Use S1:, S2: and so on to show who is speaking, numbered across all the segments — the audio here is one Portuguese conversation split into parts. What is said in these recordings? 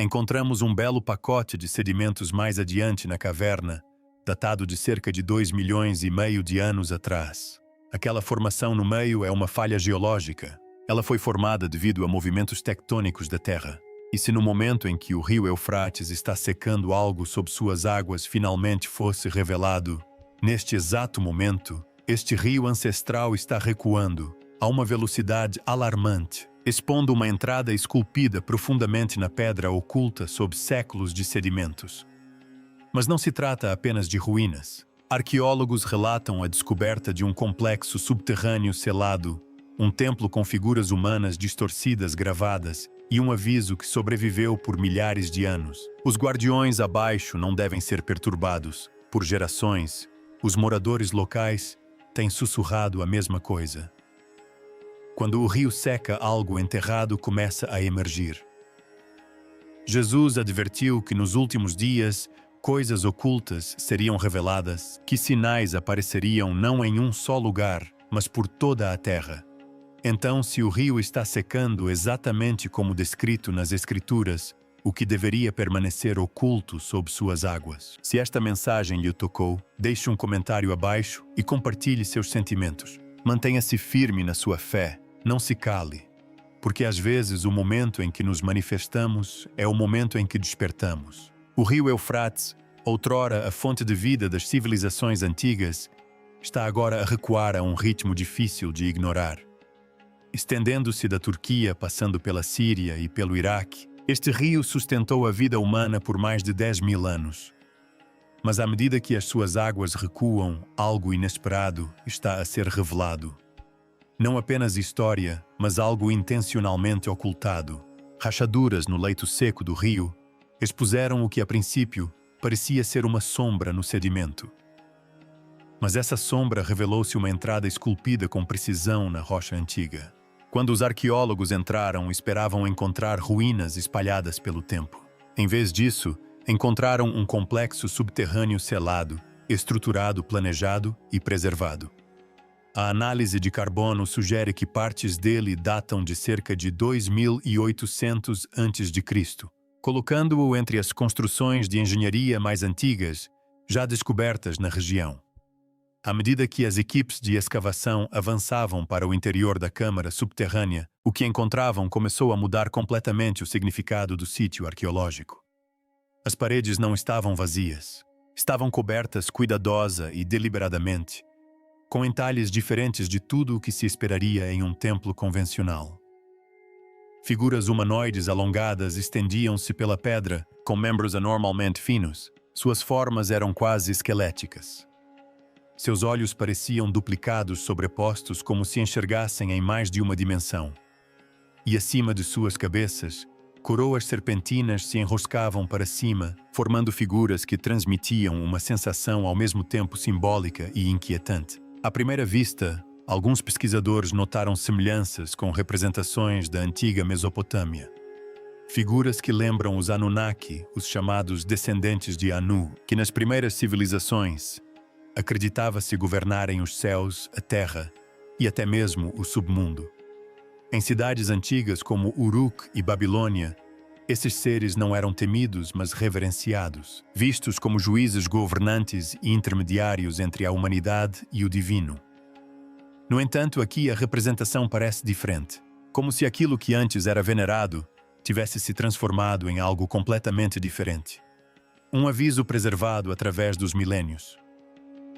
S1: Encontramos um belo pacote de sedimentos mais adiante na caverna, datado de cerca de 2,5 milhões de anos atrás. Aquela formação no meio é uma falha geológica. Ela foi formada devido a movimentos tectônicos da Terra. E se no momento em que o rio Eufrates está secando algo sob suas águas finalmente fosse revelado, neste exato momento, este rio ancestral está recuando a uma velocidade alarmante, expondo uma entrada esculpida profundamente na pedra oculta sob séculos de sedimentos. Mas não se trata apenas de ruínas. Arqueólogos relatam a descoberta de um complexo subterrâneo selado, um templo com figuras humanas distorcidas gravadas e um aviso que sobreviveu por milhares de anos. Os guardiões abaixo não devem ser perturbados. Por gerações, os moradores locais têm sussurrado a mesma coisa. Quando o rio seca, algo enterrado começa a emergir. Jesus advertiu que nos últimos dias coisas ocultas seriam reveladas, que sinais apareceriam não em um só lugar, mas por toda a terra. Então, se o rio está secando exatamente como descrito nas Escrituras, o que deveria permanecer oculto sob suas águas? Se esta mensagem lhe tocou, deixe um comentário abaixo e compartilhe seus sentimentos. Mantenha-se firme na sua fé, não se cale, porque às vezes o momento em que nos manifestamos é o momento em que despertamos. O rio Eufrates, outrora a fonte de vida das civilizações antigas, está agora a recuar a um ritmo difícil de ignorar. Estendendo-se da Turquia, passando pela Síria e pelo Iraque, este rio sustentou a vida humana por mais de 10.000 anos. Mas à medida que as suas águas recuam, algo inesperado está a ser revelado. Não apenas história, mas algo intencionalmente ocultado. Rachaduras no leito seco do rio expuseram o que a princípio parecia ser uma sombra no sedimento. Mas essa sombra revelou-se uma entrada esculpida com precisão na rocha antiga. Quando os arqueólogos entraram, esperavam encontrar ruínas espalhadas pelo tempo. Em vez disso, encontraram um complexo subterrâneo selado, estruturado, planejado e preservado. A análise de carbono sugere que partes dele datam de cerca de 2.800 a.C., colocando-o entre as construções de engenharia mais antigas, já descobertas na região. À medida que as equipes de escavação avançavam para o interior da câmara subterrânea, o que encontravam começou a mudar completamente o significado do sítio arqueológico. As paredes não estavam vazias. Estavam cobertas cuidadosa e deliberadamente, com entalhes diferentes de tudo o que se esperaria em um templo convencional. Figuras humanoides alongadas estendiam-se pela pedra, com membros anormalmente finos. Suas formas eram quase esqueléticas. Seus olhos pareciam duplicados sobrepostos como se enxergassem em mais de uma dimensão. E acima de suas cabeças, coroas serpentinas se enroscavam para cima, formando figuras que transmitiam uma sensação ao mesmo tempo simbólica e inquietante. À primeira vista, alguns pesquisadores notaram semelhanças com representações da antiga Mesopotâmia. Figuras que lembram os Anunnaki, os chamados descendentes de Anu, que nas primeiras civilizações acreditava-se governarem os céus, a terra e até mesmo o submundo. Em cidades antigas como Uruk e Babilônia, esses seres não eram temidos, mas reverenciados, vistos como juízes governantes e intermediários entre a humanidade e o divino. No entanto, aqui a representação parece diferente, como se aquilo que antes era venerado tivesse se transformado em algo completamente diferente. Um aviso preservado através dos milênios.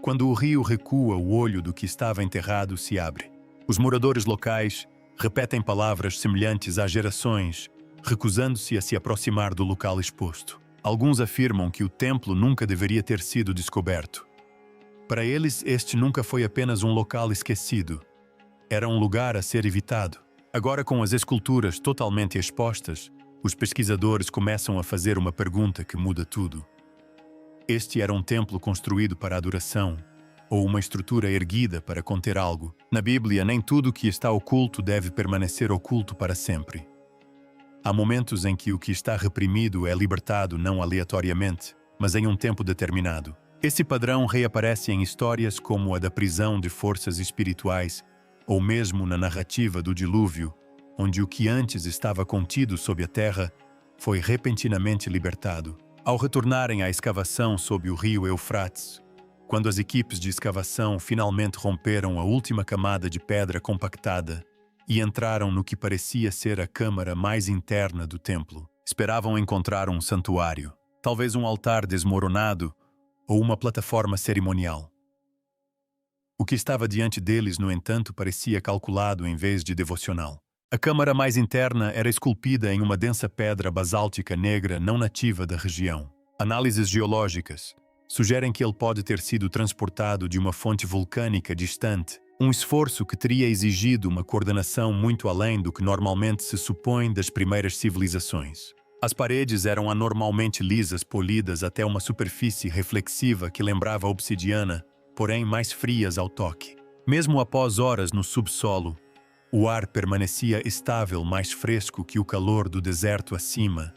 S1: Quando o rio recua, o olho do que estava enterrado se abre. Os moradores locais repetem palavras semelhantes há gerações, recusando-se a se aproximar do local exposto. Alguns afirmam que o templo nunca deveria ter sido descoberto. Para eles, este nunca foi apenas um local esquecido. Era um lugar a ser evitado. Agora, com as esculturas totalmente expostas, os pesquisadores começam a fazer uma pergunta que muda tudo. Este era um templo construído para adoração, ou uma estrutura erguida para conter algo. Na Bíblia, nem tudo que está oculto deve permanecer oculto para sempre. Há momentos em que o que está reprimido é libertado não aleatoriamente, mas em um tempo determinado. Esse padrão reaparece em histórias como a da prisão de forças espirituais, ou mesmo na narrativa do dilúvio, onde o que antes estava contido sob a terra foi repentinamente libertado. Ao retornarem à escavação sob o rio Eufrates, quando as equipes de escavação finalmente romperam a última camada de pedra compactada e entraram no que parecia ser a câmara mais interna do templo, esperavam encontrar um santuário, talvez um altar desmoronado ou uma plataforma cerimonial. O que estava diante deles, no entanto, parecia calculado em vez de devocional. A câmara mais interna era esculpida em uma densa pedra basáltica negra não nativa da região. Análises geológicas sugerem que ele pode ter sido transportado de uma fonte vulcânica distante, um esforço que teria exigido uma coordenação muito além do que normalmente se supõe das primeiras civilizações. As paredes eram anormalmente lisas, polidas até uma superfície reflexiva que lembrava obsidiana, porém mais frias ao toque. Mesmo após horas no subsolo, o ar permanecia estável, mais fresco que o calor do deserto acima,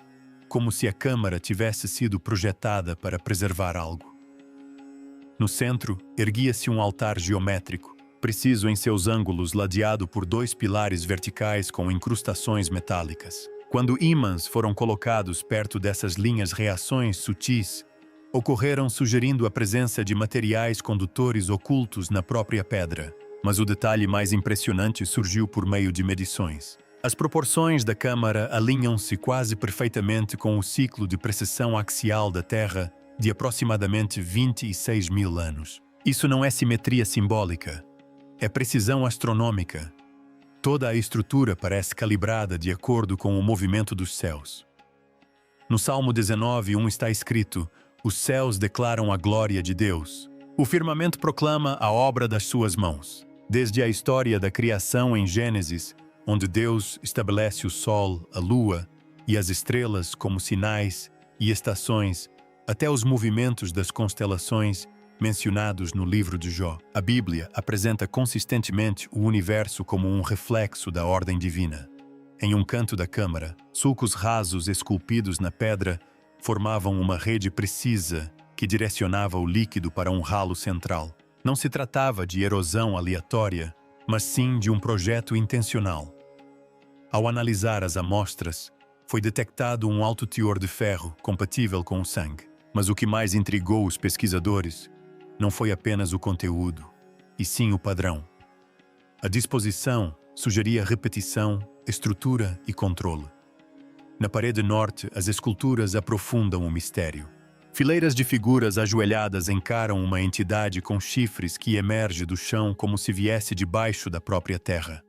S1: como se a câmara tivesse sido projetada para preservar algo. No centro, erguia-se um altar geométrico, preciso em seus ângulos, ladeado por 2 pilares verticais com incrustações metálicas. Quando ímãs foram colocados perto dessas linhas, reações sutis ocorreram, sugerindo a presença de materiais condutores ocultos na própria pedra. Mas o detalhe mais impressionante surgiu por meio de medições. As proporções da câmara alinham-se quase perfeitamente com o ciclo de precessão axial da Terra de aproximadamente 26 mil anos. Isso não é simetria simbólica, é precisão astronômica. Toda a estrutura parece calibrada de acordo com o movimento dos céus. No Salmo 19:1 está escrito: "Os céus declaram a glória de Deus. O firmamento proclama a obra das suas mãos." Desde a história da criação em Gênesis, onde Deus estabelece o sol, a lua e as estrelas como sinais e estações, até os movimentos das constelações mencionados no livro de Jó, a Bíblia apresenta consistentemente o universo como um reflexo da ordem divina. Em um canto da câmara, sulcos rasos esculpidos na pedra formavam uma rede precisa que direcionava o líquido para um ralo central. Não se tratava de erosão aleatória, mas sim de um projeto intencional. Ao analisar as amostras, foi detectado um alto teor de ferro compatível com o sangue. Mas o que mais intrigou os pesquisadores não foi apenas o conteúdo, e sim o padrão. A disposição sugeria repetição, estrutura e controle. Na parede norte, as esculturas aprofundam o mistério. Fileiras de figuras ajoelhadas encaram uma entidade com chifres que emerge do chão como se viesse debaixo da própria terra.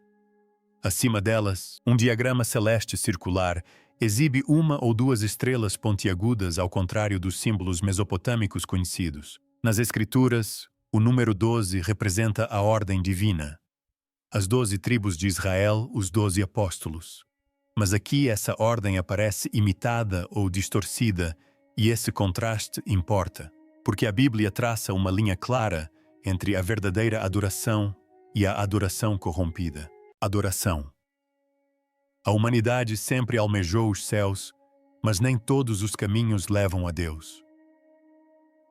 S1: Acima delas, um diagrama celeste circular exibe 1 ou 2 estrelas pontiagudas, ao contrário dos símbolos mesopotâmicos conhecidos. Nas escrituras, o número 12 representa a ordem divina. As 12 tribos de Israel, os 12 apóstolos. Mas aqui essa ordem aparece imitada ou distorcida, e esse contraste importa, porque a Bíblia traça uma linha clara entre a verdadeira adoração e a adoração corrompida. Adoração. A humanidade sempre almejou os céus, mas nem todos os caminhos levam a Deus.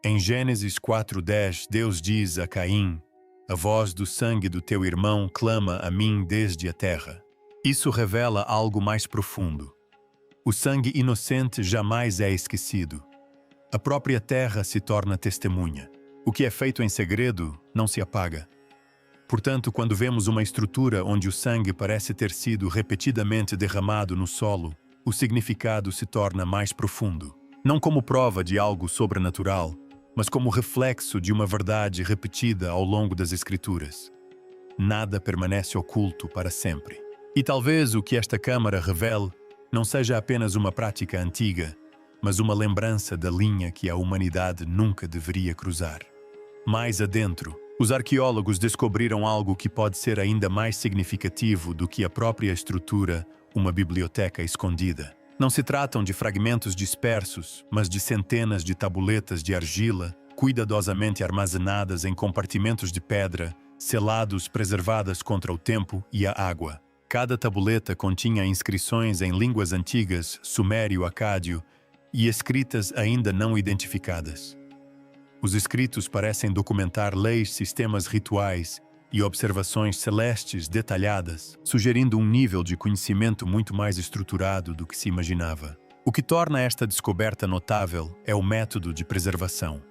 S1: Em Gênesis 4:10, Deus diz a Caim: "A voz do sangue do teu irmão clama a mim desde a terra." Isso revela algo mais profundo. O sangue inocente jamais é esquecido. A própria terra se torna testemunha. O que é feito em segredo não se apaga. Portanto, quando vemos uma estrutura onde o sangue parece ter sido repetidamente derramado no solo, o significado se torna mais profundo. Não como prova de algo sobrenatural, mas como reflexo de uma verdade repetida ao longo das Escrituras. Nada permanece oculto para sempre. E talvez o que esta câmara revele não seja apenas uma prática antiga, mas uma lembrança da linha que a humanidade nunca deveria cruzar. Mais adentro, os arqueólogos descobriram algo que pode ser ainda mais significativo do que a própria estrutura, uma biblioteca escondida. Não se tratam de fragmentos dispersos, mas de centenas de tabuletas de argila, cuidadosamente armazenadas em compartimentos de pedra, selados, preservadas contra o tempo e a água. Cada tabuleta continha inscrições em línguas antigas, sumério-acádio, e escritas ainda não identificadas. Os escritos parecem documentar leis, sistemas rituais e observações celestes detalhadas, sugerindo um nível de conhecimento muito mais estruturado do que se imaginava. O que torna esta descoberta notável é o método de preservação.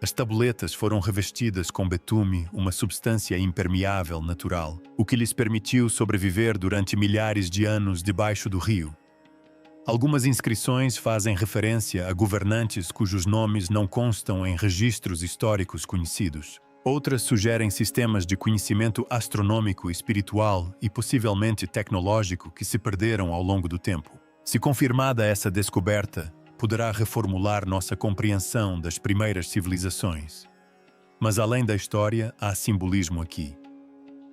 S1: As tabuletas foram revestidas com betume, uma substância impermeável natural, o que lhes permitiu sobreviver durante milhares de anos debaixo do rio. Algumas inscrições fazem referência a governantes cujos nomes não constam em registros históricos conhecidos. Outras sugerem sistemas de conhecimento astronômico, espiritual e possivelmente tecnológico que se perderam ao longo do tempo. Se confirmada essa descoberta, poderá reformular nossa compreensão das primeiras civilizações. Mas além da história, há simbolismo aqui.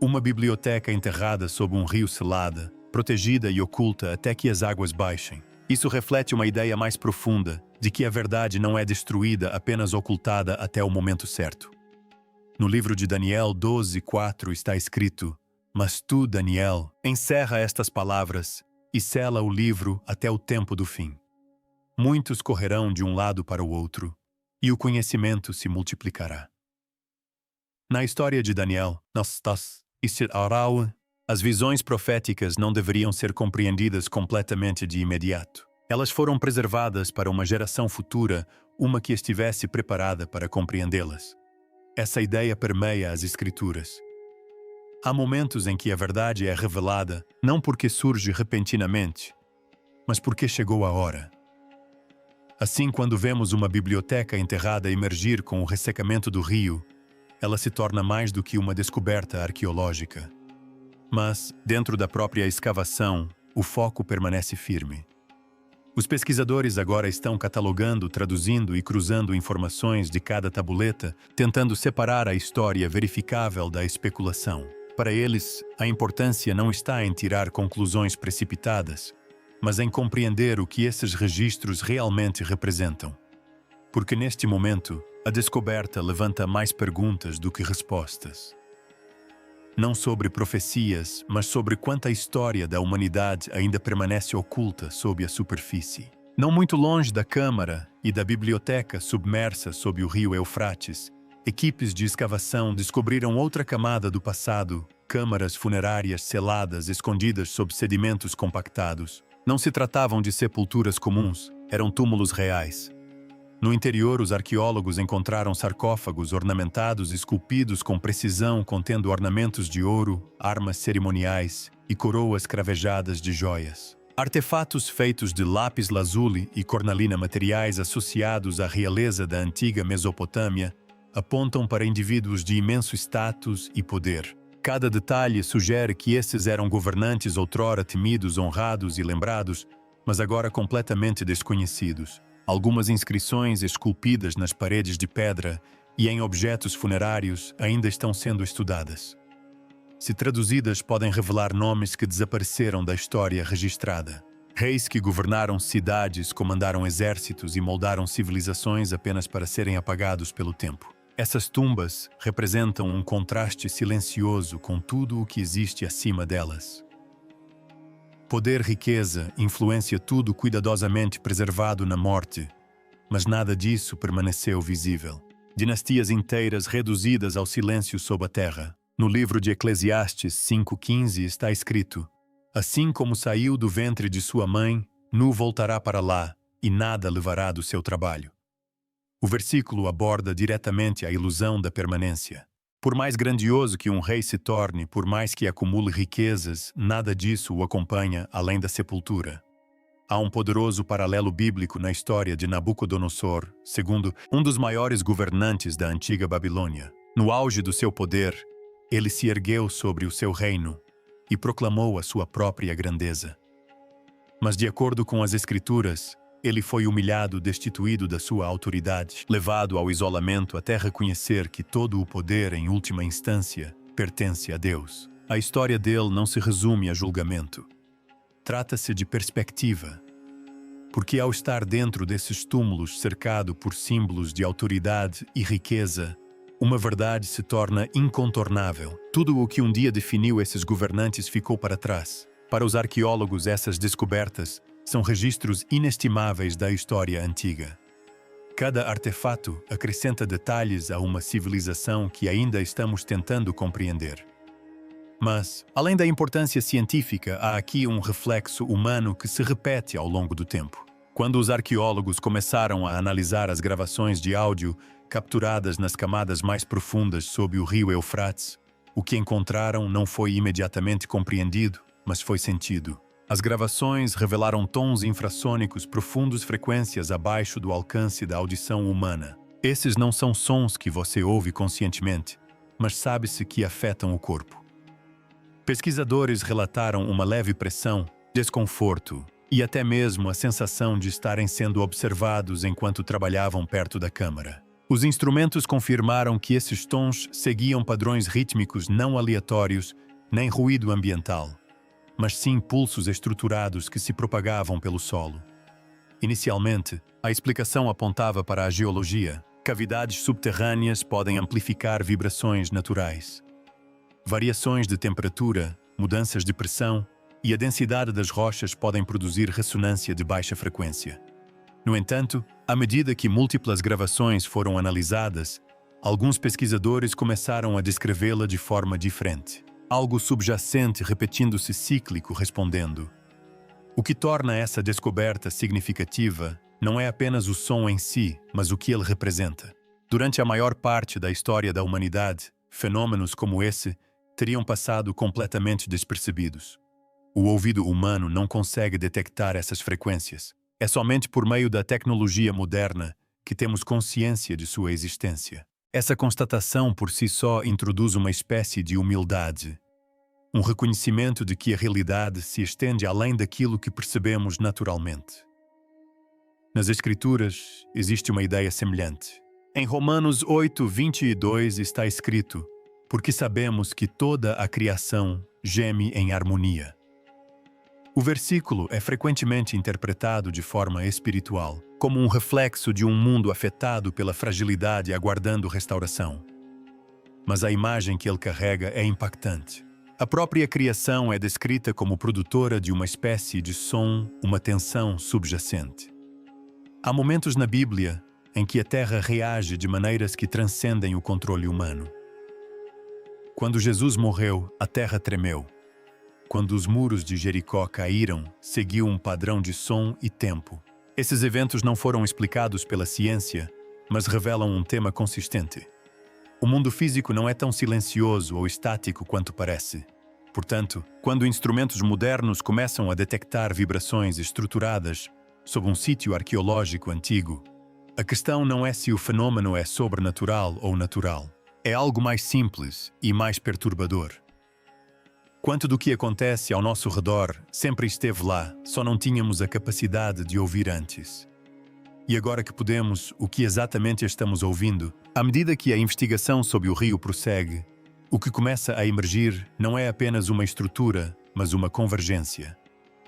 S1: Uma biblioteca enterrada sob um rio selada, protegida e oculta até que as águas baixem. Isso reflete uma ideia mais profunda de que a verdade não é destruída, apenas ocultada até o momento certo. No livro de Daniel 12:4 está escrito: "Mas tu, Daniel, encerra estas palavras e sela o livro até o tempo do fim. Muitos correrão de um lado para o outro, e o conhecimento se multiplicará." Na história de Daniel, as visões proféticas não deveriam ser compreendidas completamente de imediato. Elas foram preservadas para uma geração futura, uma que estivesse preparada para compreendê-las. Essa ideia permeia as Escrituras. Há momentos em que a verdade é revelada, não porque surge repentinamente, mas porque chegou a hora. Assim, quando vemos uma biblioteca enterrada emergir com o ressecamento do rio, ela se torna mais do que uma descoberta arqueológica. Mas, dentro da própria escavação, o foco permanece firme. Os pesquisadores agora estão catalogando, traduzindo e cruzando informações de cada tabuleta, tentando separar a história verificável da especulação. Para eles, a importância não está em tirar conclusões precipitadas, mas em compreender o que esses registros realmente representam. Porque neste momento, a descoberta levanta mais perguntas do que respostas. Não sobre profecias, mas sobre quanta história da humanidade ainda permanece oculta sob a superfície. Não muito longe da câmara e da biblioteca submersa sob o rio Eufrates, equipes de escavação descobriram outra camada do passado, câmaras funerárias seladas escondidas sob sedimentos compactados. Não se tratavam de sepulturas comuns, eram túmulos reais. No interior, os arqueólogos encontraram sarcófagos ornamentados esculpidos com precisão, contendo ornamentos de ouro, armas cerimoniais e coroas cravejadas de joias. Artefatos feitos de lápis lazuli e cornalina, materiais associados à realeza da antiga Mesopotâmia, apontam para indivíduos de imenso status e poder. Cada detalhe sugere que esses eram governantes outrora temidos, honrados e lembrados, mas agora completamente desconhecidos. Algumas inscrições esculpidas nas paredes de pedra e em objetos funerários ainda estão sendo estudadas. Se traduzidas, podem revelar nomes que desapareceram da história registrada. Reis que governaram cidades, comandaram exércitos e moldaram civilizações apenas para serem apagados pelo tempo. Essas tumbas representam um contraste silencioso com tudo o que existe acima delas. Poder, riqueza, influência, tudo cuidadosamente preservado na morte, mas nada disso permaneceu visível. Dinastias inteiras reduzidas ao silêncio sob a terra. No livro de Eclesiastes 5:15 está escrito: "Assim como saiu do ventre de sua mãe, nu voltará para lá, e nada levará do seu trabalho." O versículo aborda diretamente a ilusão da permanência. Por mais grandioso que um rei se torne, por mais que acumule riquezas, nada disso o acompanha além da sepultura. Há um poderoso paralelo bíblico na história de Nabucodonosor, segundo um dos maiores governantes da antiga Babilônia. No auge do seu poder, ele se ergueu sobre o seu reino e proclamou a sua própria grandeza. Mas, de acordo com as Escrituras, ele foi humilhado, destituído da sua autoridade, levado ao isolamento até reconhecer que todo o poder, em última instância, pertence a Deus. A história dele não se resume a julgamento. Trata-se de perspectiva. Porque ao estar dentro desses túmulos cercado por símbolos de autoridade e riqueza, uma verdade se torna incontornável. Tudo o que um dia definiu esses governantes ficou para trás. Para os arqueólogos, essas descobertas são registros inestimáveis da história antiga. Cada artefato acrescenta detalhes a uma civilização que ainda estamos tentando compreender. Mas, além da importância científica, há aqui um reflexo humano que se repete ao longo do tempo. Quando os arqueólogos começaram a analisar as gravações de áudio capturadas nas camadas mais profundas sob o rio Eufrates, o que encontraram não foi imediatamente compreendido, mas foi sentido. As gravações revelaram tons infrassônicos profundos, frequências abaixo do alcance da audição humana. Esses não são sons que você ouve conscientemente, mas sabe-se que afetam o corpo. Pesquisadores relataram uma leve pressão, desconforto e até mesmo a sensação de estarem sendo observados enquanto trabalhavam perto da câmara. Os instrumentos confirmaram que esses tons seguiam padrões rítmicos não aleatórios, nem ruído ambiental, mas sim pulsos estruturados que se propagavam pelo solo. Inicialmente, a explicação apontava para a geologia. Cavidades subterrâneas podem amplificar vibrações naturais. Variações de temperatura, mudanças de pressão e a densidade das rochas podem produzir ressonância de baixa frequência. No entanto, à medida que múltiplas gravações foram analisadas, alguns pesquisadores começaram a descrevê-la de forma diferente. Algo subjacente repetindo-se cíclico respondendo. O que torna essa descoberta significativa não é apenas o som em si, mas o que ele representa. Durante a maior parte da história da humanidade, fenômenos como esse teriam passado completamente despercebidos. O ouvido humano não consegue detectar essas frequências. É somente por meio da tecnologia moderna que temos consciência de sua existência. Essa constatação por si só introduz uma espécie de humildade, um reconhecimento de que a realidade se estende além daquilo que percebemos naturalmente. Nas Escrituras, existe uma ideia semelhante. Em Romanos 8:22 está escrito: porque sabemos que toda a criação geme em harmonia. O versículo é frequentemente interpretado de forma espiritual, como um reflexo de um mundo afetado pela fragilidade aguardando restauração. Mas a imagem que ele carrega é impactante. A própria criação é descrita como produtora de uma espécie de som, uma tensão subjacente. Há momentos na Bíblia em que a Terra reage de maneiras que transcendem o controle humano. Quando Jesus morreu, a Terra tremeu. Quando os muros de Jericó caíram, seguiu um padrão de som e tempo. Esses eventos não foram explicados pela ciência, mas revelam um tema consistente. O mundo físico não é tão silencioso ou estático quanto parece. Portanto, quando instrumentos modernos começam a detectar vibrações estruturadas sob um sítio arqueológico antigo, a questão não é se o fenômeno é sobrenatural ou natural. É algo mais simples e mais perturbador. Quanto do que acontece ao nosso redor sempre esteve lá, só não tínhamos a capacidade de ouvir antes. E agora que podemos, o que exatamente estamos ouvindo? À medida que a investigação sobre o rio prossegue, o que começa a emergir não é apenas uma estrutura, mas uma convergência.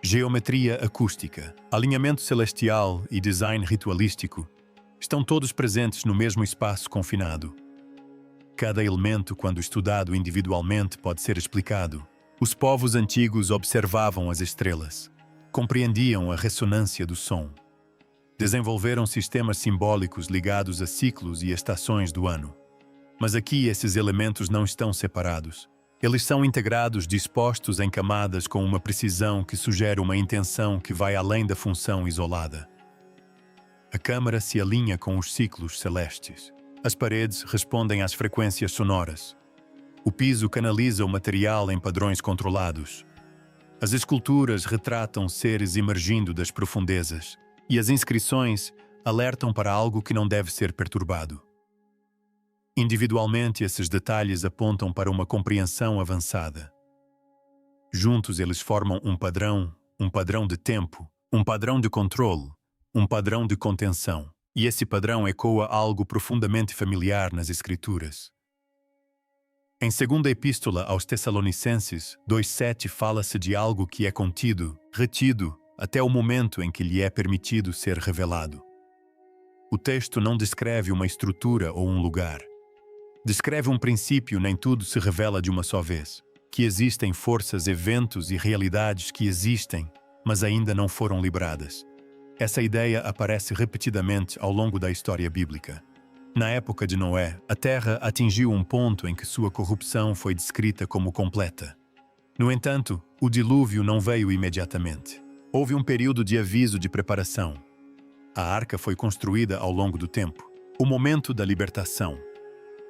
S1: Geometria acústica, alinhamento celestial e design ritualístico estão todos presentes no mesmo espaço confinado. Cada elemento, quando estudado individualmente, pode ser explicado. Os povos antigos observavam as estrelas, compreendiam a ressonância do som. Desenvolveram sistemas simbólicos ligados a ciclos e estações do ano. Mas aqui esses elementos não estão separados. Eles são integrados, dispostos em camadas com uma precisão que sugere uma intenção que vai além da função isolada. A câmara se alinha com os ciclos celestes. As paredes respondem às frequências sonoras. O piso canaliza o material em padrões controlados. As esculturas retratam seres emergindo das profundezas, e as inscrições alertam para algo que não deve ser perturbado. Individualmente, esses detalhes apontam para uma compreensão avançada. Juntos, eles formam um padrão de tempo, um padrão de controle, um padrão de contenção. E esse padrão ecoa algo profundamente familiar nas Escrituras. Em 2ª Epístola aos Tessalonicenses 2:7 fala-se de algo que é contido, retido, até o momento em que lhe é permitido ser revelado. O texto não descreve uma estrutura ou um lugar. Descreve um princípio, nem tudo se revela de uma só vez. Que existem forças, eventos e realidades que existem, mas ainda não foram libradas. Essa ideia aparece repetidamente ao longo da história bíblica. Na época de Noé, a Terra atingiu um ponto em que sua corrupção foi descrita como completa. No entanto, o dilúvio não veio imediatamente. Houve um período de aviso de preparação. A arca foi construída ao longo do tempo. O momento da libertação.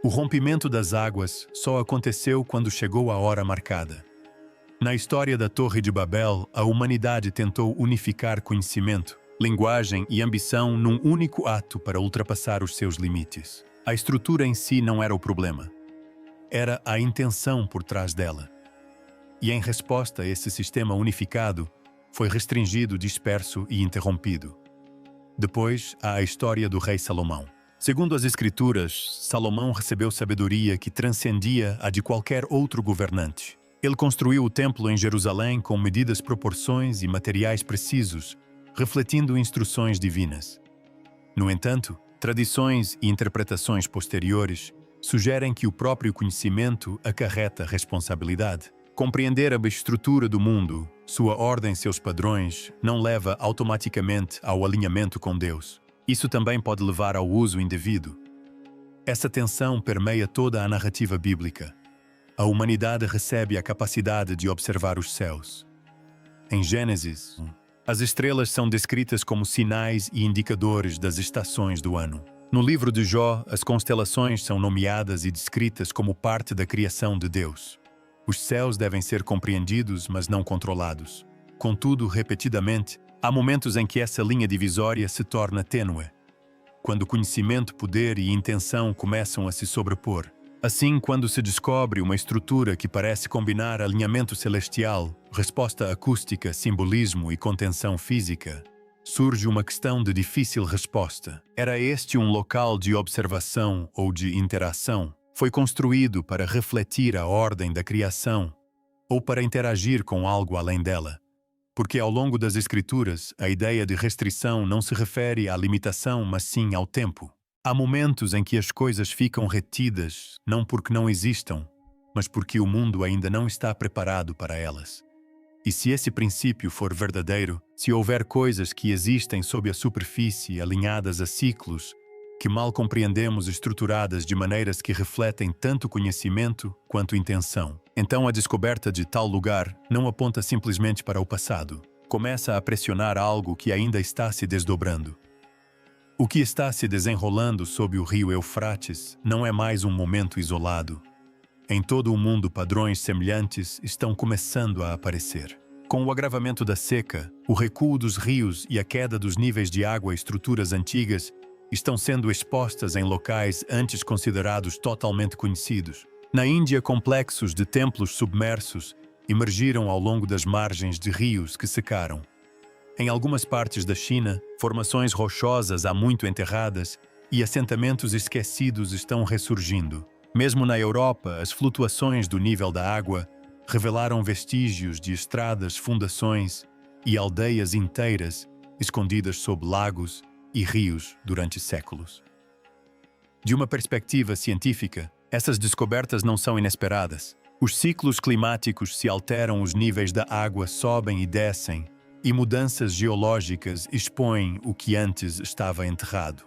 S1: O rompimento das águas só aconteceu quando chegou a hora marcada. Na história da Torre de Babel, a humanidade tentou unificar conhecimento, linguagem e ambição num único ato para ultrapassar os seus limites. A estrutura em si não era o problema. Era a intenção por trás dela. E em resposta a esse sistema unificado, foi restringido, disperso e interrompido. Depois, há a história do rei Salomão. Segundo as Escrituras, Salomão recebeu sabedoria que transcendia a de qualquer outro governante. Ele construiu o templo em Jerusalém com medidas, proporções e materiais precisos, refletindo instruções divinas. No entanto, tradições e interpretações posteriores sugerem que o próprio conhecimento acarreta responsabilidade. Compreender a estrutura do mundo, sua ordem e seus padrões, não leva automaticamente ao alinhamento com Deus. Isso também pode levar ao uso indevido. Essa tensão permeia toda a narrativa bíblica. A humanidade recebe a capacidade de observar os céus. Em Gênesis, as estrelas são descritas como sinais e indicadores das estações do ano. No livro de Jó, as constelações são nomeadas e descritas como parte da criação de Deus. Os céus devem ser compreendidos, mas não controlados. Contudo, repetidamente, há momentos em que essa linha divisória se torna tênue, quando conhecimento, poder e intenção começam a se sobrepor. Assim, quando se descobre uma estrutura que parece combinar alinhamento celestial, resposta acústica, simbolismo e contenção física, surge uma questão de difícil resposta. Era este um local de observação ou de interação? Foi construído para refletir a ordem da criação ou para interagir com algo além dela? Porque ao longo das Escrituras, a ideia de restrição não se refere à limitação, mas sim ao tempo. Há momentos em que as coisas ficam retidas, não porque não existam, mas porque o mundo ainda não está preparado para elas. E se esse princípio for verdadeiro, se houver coisas que existem sob a superfície alinhadas a ciclos, que mal compreendemos estruturadas de maneiras que refletem tanto conhecimento quanto intenção, então a descoberta de tal lugar não aponta simplesmente para o passado. Começa a pressionar algo que ainda está se desdobrando. O que está se desenrolando sob o rio Eufrates não é mais um momento isolado. Em todo o mundo, padrões semelhantes estão começando a aparecer. Com o agravamento da seca, o recuo dos rios e a queda dos níveis de água, estruturas antigas estão sendo expostas em locais antes considerados totalmente conhecidos. Na Índia, complexos de templos submersos emergiram ao longo das margens de rios que secaram. Em algumas partes da China, formações rochosas há muito enterradas e assentamentos esquecidos estão ressurgindo. Mesmo na Europa, as flutuações do nível da água revelaram vestígios de estradas, fundações e aldeias inteiras escondidas sob lagos e rios durante séculos. De uma perspectiva científica, essas descobertas não são inesperadas. Os ciclos climáticos se alteram, os níveis da água sobem e descem, e mudanças geológicas expõem o que antes estava enterrado.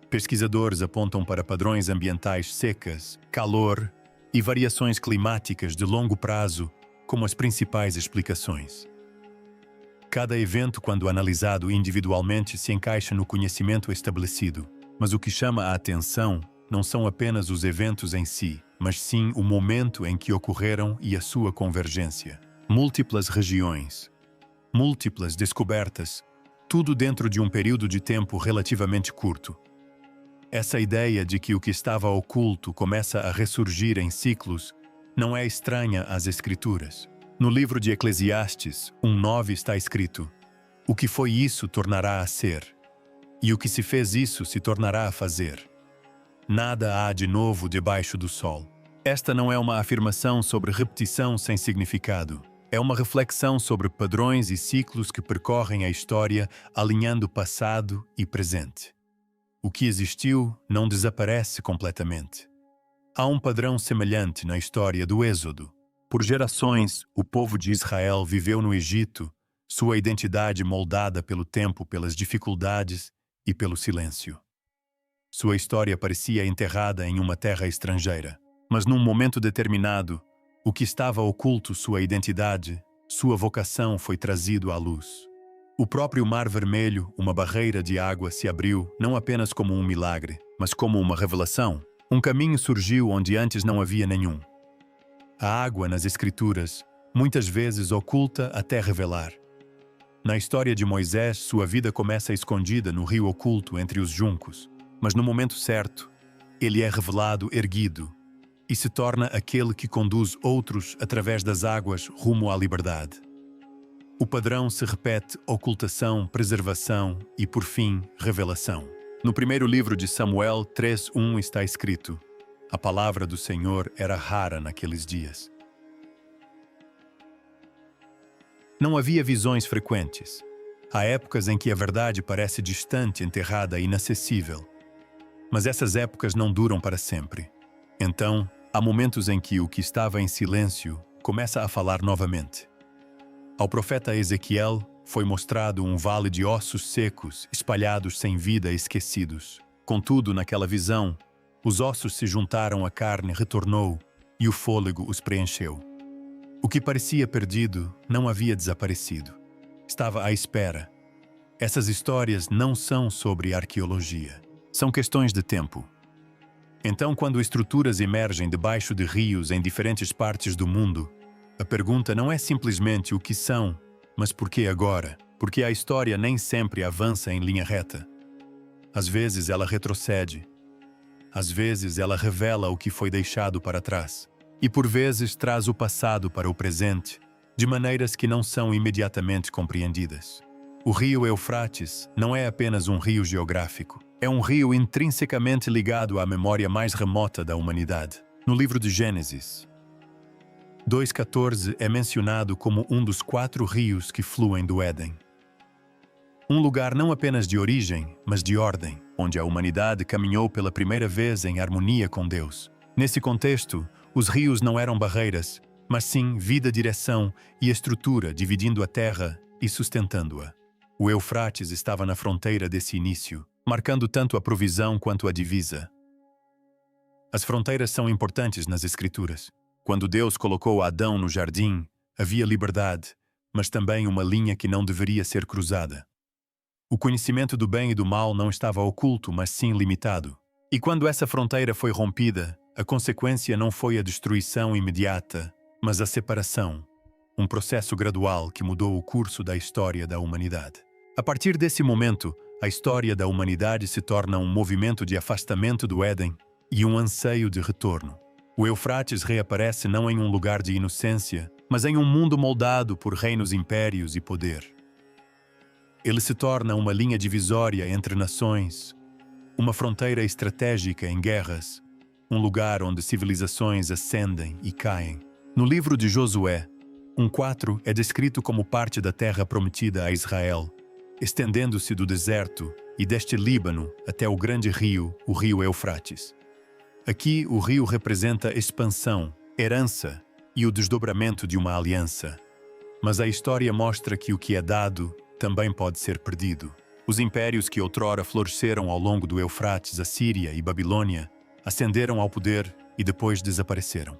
S1: Pesquisadores apontam para padrões ambientais, secas, calor e variações climáticas de longo prazo como as principais explicações. Cada evento, quando analisado individualmente, se encaixa no conhecimento estabelecido. Mas o que chama a atenção não são apenas os eventos em si, mas sim o momento em que ocorreram e a sua convergência. Múltiplas regiões, múltiplas descobertas, tudo dentro de um período de tempo relativamente curto. Essa ideia de que o que estava oculto começa a ressurgir em ciclos não é estranha às Escrituras. No livro de Eclesiastes, 1:9 está escrito: "O que foi isso tornará a ser, e o que se fez isso se tornará a fazer. Nada há de novo debaixo do sol." Esta não é uma afirmação sobre repetição sem significado. É uma reflexão sobre padrões e ciclos que percorrem a história, alinhando passado e presente. O que existiu não desaparece completamente. Há um padrão semelhante na história do Êxodo. Por gerações, o povo de Israel viveu no Egito, sua identidade moldada pelo tempo, pelas dificuldades e pelo silêncio. Sua história parecia enterrada em uma terra estrangeira. Mas num momento determinado, o que estava oculto, sua identidade, sua vocação, foi trazido à luz. O próprio Mar Vermelho, uma barreira de água, se abriu não apenas como um milagre, mas como uma revelação. Um caminho surgiu onde antes não havia nenhum. A água nas Escrituras, muitas vezes oculta até revelar. Na história de Moisés, sua vida começa escondida no rio oculto entre os juncos, mas no momento certo, ele é revelado erguido e se torna aquele que conduz outros através das águas rumo à liberdade. O padrão se repete: ocultação, preservação e, por fim, revelação. No primeiro livro de Samuel 3:1 está escrito: a palavra do Senhor era rara naqueles dias. Não havia visões frequentes. Há épocas em que a verdade parece distante, enterrada e inacessível. Mas essas épocas não duram para sempre. Então, há momentos em que o que estava em silêncio começa a falar novamente. Ao profeta Ezequiel foi mostrado um vale de ossos secos, espalhados sem vida, esquecidos. Contudo, naquela visão, os ossos se juntaram, a carne retornou e o fôlego os preencheu. O que parecia perdido não havia desaparecido. Estava à espera. Essas histórias não são sobre arqueologia. São questões de tempo. Então, quando estruturas emergem debaixo de rios em diferentes partes do mundo, a pergunta não é simplesmente o que são, mas por que agora? Porque a história nem sempre avança em linha reta. Às vezes ela retrocede. Às vezes ela revela o que foi deixado para trás. E por vezes traz o passado para o presente, de maneiras que não são imediatamente compreendidas. O rio Eufrates não é apenas um rio geográfico. É um rio intrinsecamente ligado à memória mais remota da humanidade. No livro de Gênesis 2:14 é mencionado como um dos 4 rios que fluem do Éden. Um lugar não apenas de origem, mas de ordem, onde a humanidade caminhou pela primeira vez em harmonia com Deus. Nesse contexto, os rios não eram barreiras, mas sim vida, direção e estrutura, dividindo a terra e sustentando-a. O Eufrates estava na fronteira desse início, marcando tanto a provisão quanto a divisa. As fronteiras são importantes nas Escrituras. Quando Deus colocou Adão no jardim, havia liberdade, mas também uma linha que não deveria ser cruzada. O conhecimento do bem e do mal não estava oculto, mas sim limitado. E quando essa fronteira foi rompida, a consequência não foi a destruição imediata, mas a separação, um processo gradual que mudou o curso da história da humanidade. A partir desse momento, a história da humanidade se torna um movimento de afastamento do Éden e um anseio de retorno. O Eufrates reaparece não em um lugar de inocência, mas em um mundo moldado por reinos, impérios e poder. Ele se torna uma linha divisória entre nações, uma fronteira estratégica em guerras, um lugar onde civilizações ascendem e caem. No livro de Josué, 1:4 é descrito como parte da terra prometida a Israel, estendendo-se do deserto e deste Líbano até o grande rio, o rio Eufrates. Aqui, o rio representa expansão, herança e o desdobramento de uma aliança. Mas a história mostra que o que é dado também pode ser perdido. Os impérios que outrora floresceram ao longo do Eufrates, a Síria e Babilônia, ascenderam ao poder e depois desapareceram.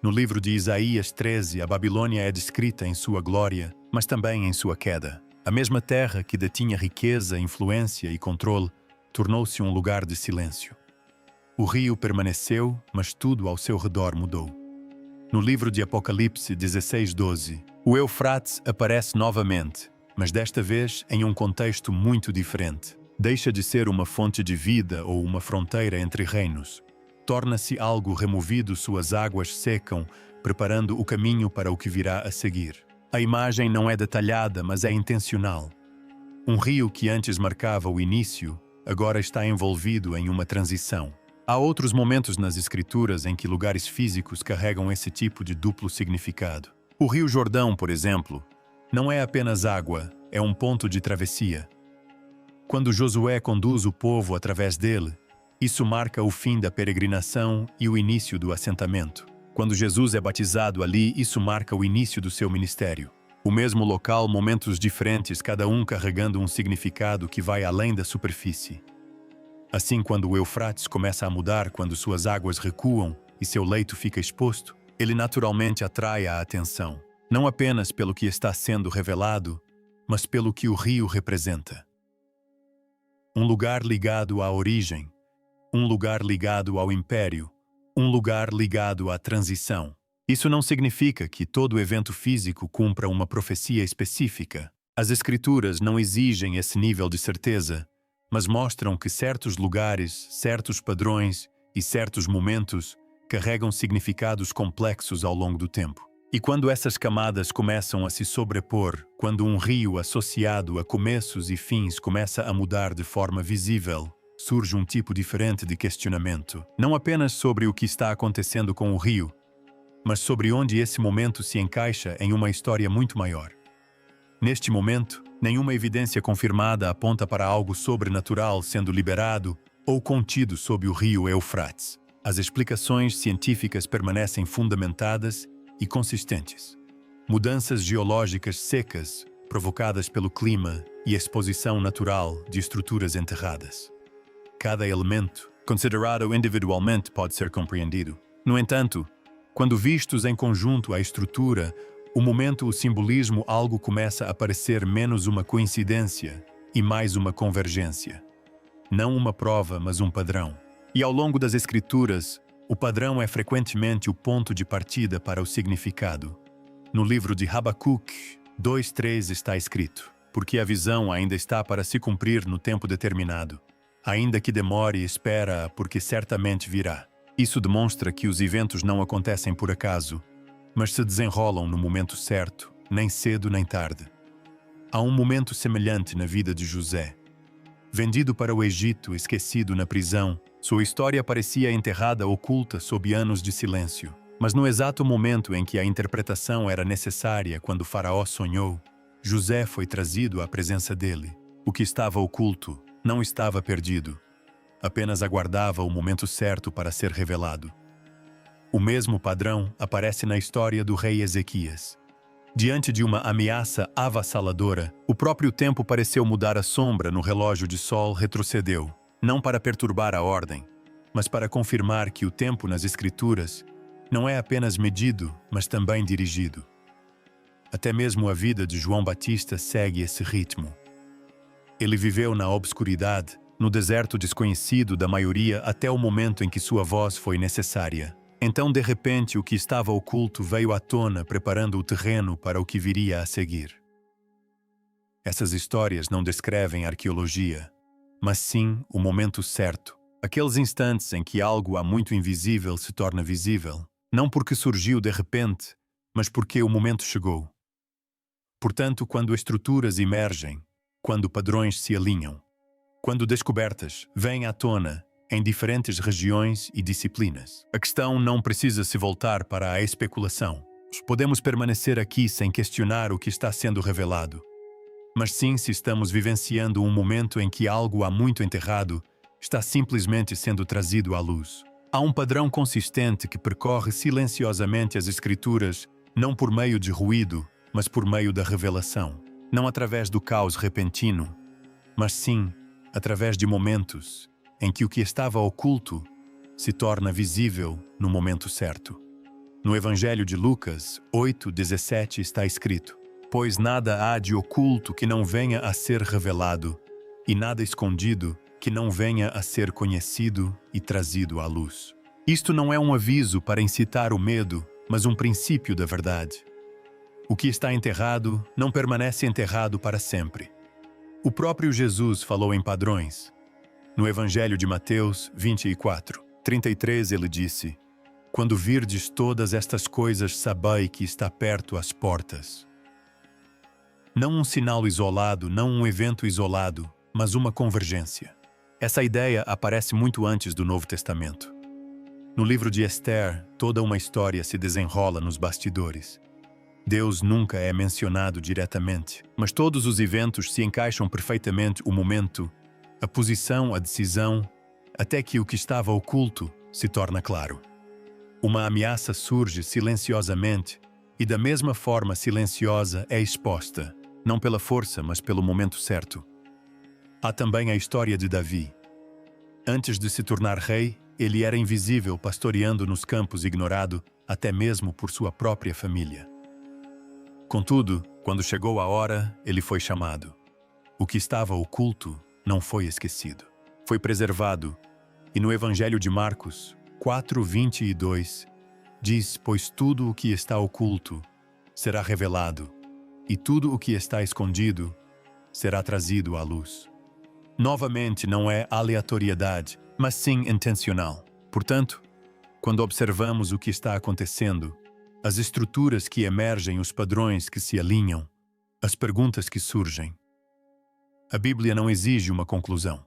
S1: No livro de Isaías 13, a Babilônia é descrita em sua glória, mas também em sua queda. A mesma terra que detinha riqueza, influência e controle, tornou-se um lugar de silêncio. O rio permaneceu, mas tudo ao seu redor mudou. No livro de Apocalipse 16:12, o Eufrates aparece novamente, mas desta vez em um contexto muito diferente. Deixa de ser uma fonte de vida ou uma fronteira entre reinos. Torna-se algo removido, suas águas secam, preparando o caminho para o que virá a seguir. A imagem não é detalhada, mas é intencional. Um rio que antes marcava o início, agora está envolvido em uma transição. Há outros momentos nas Escrituras em que lugares físicos carregam esse tipo de duplo significado. O Rio Jordão, por exemplo, não é apenas água, é um ponto de travessia. Quando Josué conduz o povo através dele, isso marca o fim da peregrinação e o início do assentamento. Quando Jesus é batizado ali, isso marca o início do seu ministério. O mesmo local, momentos diferentes, cada um carregando um significado que vai além da superfície. Assim, quando o Eufrates começa a mudar, quando suas águas recuam e seu leito fica exposto, ele naturalmente atrai a atenção, não apenas pelo que está sendo revelado, mas pelo que o rio representa. Um lugar ligado à origem, um lugar ligado ao império, um lugar ligado à transição. Isso não significa que todo evento físico cumpra uma profecia específica. As Escrituras não exigem esse nível de certeza, mas mostram que certos lugares, certos padrões e certos momentos carregam significados complexos ao longo do tempo. E quando essas camadas começam a se sobrepor, quando um rio associado a começos e fins começa a mudar de forma visível, surge um tipo diferente de questionamento. Não apenas sobre o que está acontecendo com o rio, mas sobre onde esse momento se encaixa em uma história muito maior. Neste momento, nenhuma evidência confirmada aponta para algo sobrenatural sendo liberado ou contido sob o rio Eufrates. As explicações científicas permanecem fundamentadas e consistentes. Mudanças geológicas secas, provocadas pelo clima e exposição natural de estruturas enterradas. Cada elemento, considerado individualmente, pode ser compreendido. No entanto, quando vistos em conjunto à estrutura, o momento, o simbolismo, algo começa a parecer menos uma coincidência e mais uma convergência. Não uma prova, mas um padrão. E ao longo das Escrituras, o padrão é frequentemente o ponto de partida para o significado. No livro de Habacuque 2:3 está escrito: porque a visão ainda está para se cumprir no tempo determinado. Ainda que demore, espera, porque certamente virá. Isso demonstra que os eventos não acontecem por acaso, mas se desenrolam no momento certo, nem cedo nem tarde. Há um momento semelhante na vida de José. Vendido para o Egito, esquecido na prisão, sua história parecia enterrada oculta sob anos de silêncio. Mas no exato momento em que a interpretação era necessária, quando Faraó sonhou, José foi trazido à presença dele. O que estava oculto não estava perdido, apenas aguardava o momento certo para ser revelado. O mesmo padrão aparece na história do rei Ezequias. Diante de uma ameaça avassaladora, o próprio tempo pareceu mudar a sombra no relógio de sol retrocedeu, não para perturbar a ordem, mas para confirmar que o tempo nas Escrituras não é apenas medido, mas também dirigido. Até mesmo a vida de João Batista segue esse ritmo. Ele viveu na obscuridade, no deserto desconhecido da maioria até o momento em que sua voz foi necessária. Então, de repente, o que estava oculto veio à tona, preparando o terreno para o que viria a seguir. Essas histórias não descrevem arqueologia, mas sim o momento certo, aqueles instantes em que algo há muito invisível se torna visível, não porque surgiu de repente, mas porque o momento chegou. Portanto, quando estruturas emergem, quando padrões se alinham, quando descobertas vêm à tona, em diferentes regiões e disciplinas. A questão não precisa se voltar para a especulação. Podemos permanecer aqui sem questionar o que está sendo revelado. Mas sim se estamos vivenciando um momento em que algo há muito enterrado está simplesmente sendo trazido à luz. Há um padrão consistente que percorre silenciosamente as Escrituras, não por meio de ruído, mas por meio da revelação. Não através do caos repentino, mas sim através de momentos em que o que estava oculto se torna visível no momento certo. No Evangelho de Lucas 8:17 está escrito: pois nada há de oculto que não venha a ser revelado, e nada escondido que não venha a ser conhecido e trazido à luz. Isto não é um aviso para incitar o medo, mas um princípio da verdade. O que está enterrado não permanece enterrado para sempre. O próprio Jesus falou em padrões. No Evangelho de Mateus 24:33 ele disse: quando virdes todas estas coisas, sabei que está perto às portas. Não um sinal isolado, não um evento isolado, mas uma convergência. Essa ideia aparece muito antes do Novo Testamento. No livro de Esther, toda uma história se desenrola nos bastidores. Deus nunca é mencionado diretamente, mas todos os eventos se encaixam perfeitamente o momento, a posição, a decisão, até que o que estava oculto se torna claro. Uma ameaça surge silenciosamente e da mesma forma silenciosa é exposta, não pela força, mas pelo momento certo. Há também a história de Davi. Antes de se tornar rei, ele era invisível, pastoreando nos campos, ignorado até mesmo por sua própria família. Contudo, Quando chegou a hora, ele foi chamado. O que estava oculto não foi esquecido. Foi preservado. E no Evangelho de Marcos 4:22, diz: pois tudo o que está oculto será revelado, e tudo o que está escondido será trazido à luz. Novamente, não é aleatoriedade, mas sim intencional. Portanto, quando observamos o que está acontecendo, as estruturas que emergem, os padrões que se alinham, as perguntas que surgem, a Bíblia não exige uma conclusão.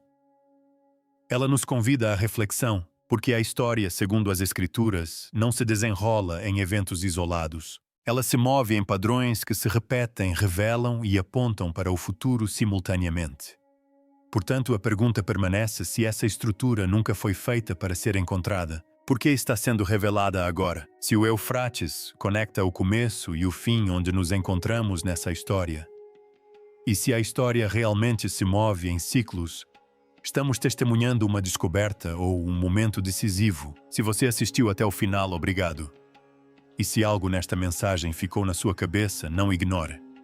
S1: Ela nos convida à reflexão, porque a história, segundo as Escrituras, não se desenrola em eventos isolados. Ela se move em padrões que se repetem, revelam e apontam para o futuro simultaneamente. Portanto, a pergunta permanece: se essa estrutura nunca foi feita para ser encontrada, por que está sendo revelada agora? Se o Eufrates conecta o começo e o fim onde nos encontramos nessa história, e se a história realmente se move em ciclos, estamos testemunhando uma descoberta ou um momento decisivo. Se você assistiu até o final, obrigado. E se algo nesta mensagem ficou na sua cabeça, não ignore.